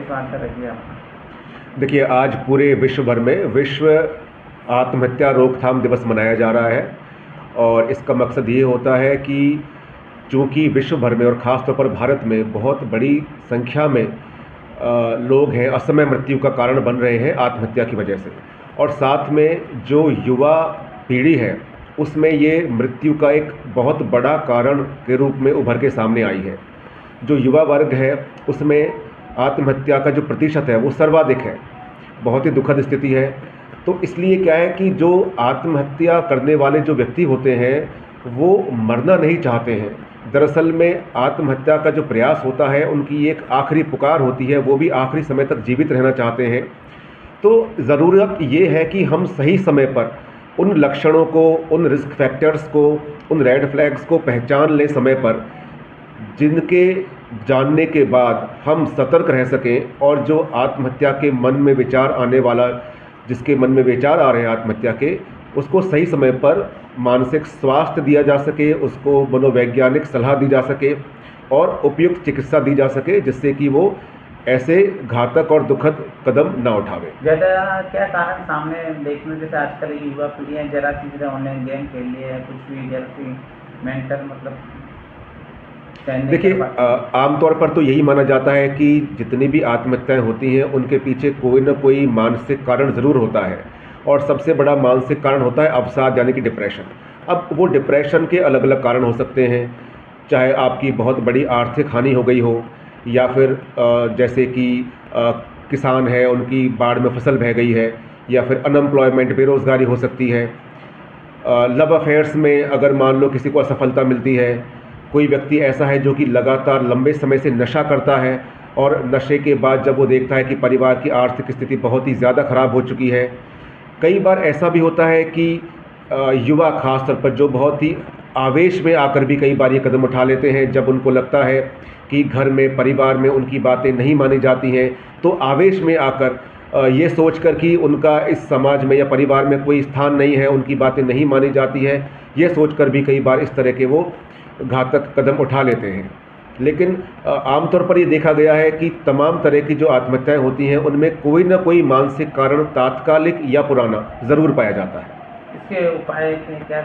इस वार्ता रखिए आपने। देखिए, आज पूरे विश्व भर में विश्व आत्महत्या रोकथाम दिवस मनाया जा रहा है और इसका मकसद ये होता है कि चूँकि विश्व भर में और ख़ास तौर पर भारत में बहुत बड़ी संख्या में लोग हैं असमय मृत्यु का कारण बन रहे हैं आत्महत्या की वजह से, और साथ में जो युवा पीढ़ी है उसमें ये मृत्यु का एक बहुत बड़ा कारण के रूप में उभर के सामने आई है। जो युवा वर्ग है उसमें आत्महत्या का जो प्रतिशत है वो सर्वाधिक है। बहुत ही दुखद स्थिति है। तो इसलिए क्या है कि जो आत्महत्या करने वाले जो व्यक्ति होते हैं वो मरना नहीं चाहते हैं। दरअसल में आत्महत्या का जो प्रयास होता है उनकी एक आखिरी पुकार होती है, वो भी आखिरी समय तक जीवित रहना चाहते हैं। तो ज़रूरत ये है कि हम सही समय पर उन लक्षणों को, उन रिस्क फैक्टर्स को, उन रेड फ्लैग्स को पहचान लें समय पर, जिनके जानने के बाद हम सतर्क रह सकें और जो आत्महत्या के मन में विचार आने वाला, जिसके मन में विचार आ रहे हैं आत्महत्या के, उसको सही समय पर मानसिक स्वास्थ्य दिया जा सके, उसको मनोवैज्ञानिक सलाह दी जा सके और उपयुक्त चिकित्सा दी जा सके, जिससे कि वो ऐसे घातक और दुखद कदम ना उठावे। ज़्यादा क्या कारण सामने देखने, जैसे आजकल की युवा पीढ़ी है जरा सी जरा ऑनलाइन गेम खेल लिए है, कुछ भी जरा सी मेंटल मतलब देखिए, आमतौर पर तो यही माना जाता है कि जितनी भी आत्महत्याएं होती हैं उनके पीछे कोई ना कोई मानसिक कारण ज़रूर होता है, और सबसे बड़ा मानसिक कारण होता है अवसाद यानी कि डिप्रेशन। अब वो डिप्रेशन के अलग अलग कारण हो सकते हैं, चाहे आपकी बहुत बड़ी आर्थिक हानि हो गई हो, या फिर जैसे कि किसान है उनकी बाढ़ में फसल बह गई है, या फिर अनएम्प्लॉयमेंट बेरोज़गारी हो सकती है। लव अफेयर्स में अगर मान लो किसी को असफलता मिलती है, कोई व्यक्ति ऐसा है जो कि लगातार लंबे समय से नशा करता है और नशे के बाद जब वो देखता है कि परिवार की आर्थिक स्थिति बहुत ही ज़्यादा ख़राब हो चुकी है। कई बार ऐसा भी होता है कि युवा खास तौर पर जो बहुत ही आवेश में आकर भी कई बार ये कदम उठा लेते हैं, जब उनको लगता है कि घर में, परिवार में उनकी बातें नहीं मानी जाती हैं, तो आवेश में आकर ये सोचकर कि उनका इस समाज में या परिवार में कोई स्थान नहीं है, उनकी बातें नहीं मानी जाती है, ये सोचकर भी कई बार इस तरह के वो घातक कदम उठा लेते हैं। लेकिन आमतौर पर ये देखा गया है कि तमाम तरह की जो आत्महत्याएं होती हैं उनमें कोई ना कोई मानसिक कारण तात्कालिक या पुराना ज़रूर पाया जाता है। इसके उपाय क्या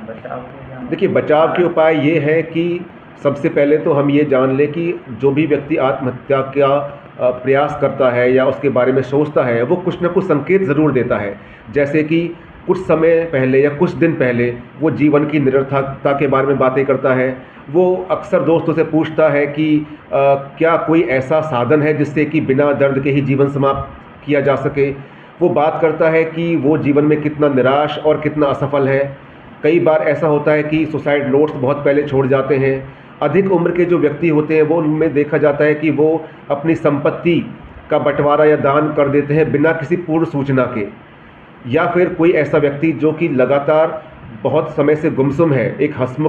बचाव के? देखिए, बचाव के उपाय ये है कि सबसे पहले तो हम ये जान लें कि जो भी व्यक्ति आत्महत्या का प्रयास करता है या उसके बारे में सोचता है वो कुछ ना कुछ संकेत ज़रूर देता है। जैसे कि कुछ समय पहले या कुछ दिन पहले वो जीवन की निरर्थकता के बारे में बातें करता है। वो अक्सर दोस्तों से पूछता है कि क्या कोई ऐसा साधन है जिससे कि बिना दर्द के ही जीवन समाप्त किया जा सके। वो बात करता है कि वो जीवन में कितना निराश और कितना असफल है। कई बार ऐसा होता है कि सुसाइड नोट्स बहुत पहले छोड़ जाते हैं। अधिक उम्र के जो व्यक्ति होते हैं वो उनमें देखा जाता है कि वो अपनी संपत्ति का बंटवारा या दान कर देते हैं बिना किसी पूर्व सूचना के। या फिर कोई ऐसा व्यक्ति जो कि लगातार बहुत समय से गुमसुम है, एक हंसमुख